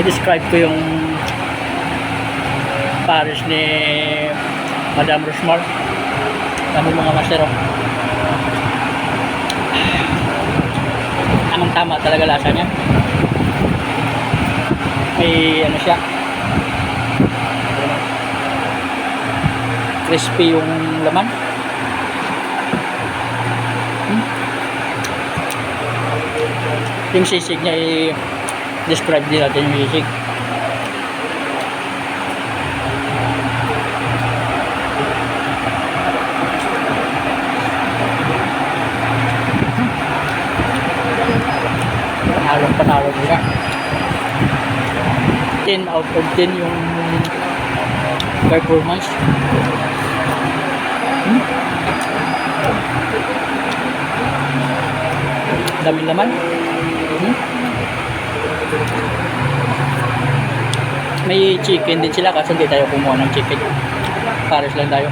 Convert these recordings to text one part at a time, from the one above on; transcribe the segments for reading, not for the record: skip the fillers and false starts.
i-describe ko yung Paris ni Madame Rosmar. Kami mga masero. Tamang-tama talaga lasa niya. May ano siya, crispy yung laman. Yung sisig niya i-describe din natin yung sisig. Panalo nila. 10 out of 10 yung performance. Dami naman. May chicken din sila kasi hindi tayo kumuha ng chicken. Pares lang tayo.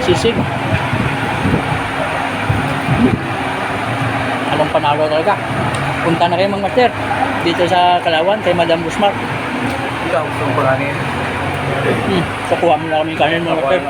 Sisig. Anong panalo talaga. Punta na kayo mga master dito sa Kalawan kay Madame Rosmar. Ikaw, gusto mo kanin? Kukuha mo na kami kanin mga master.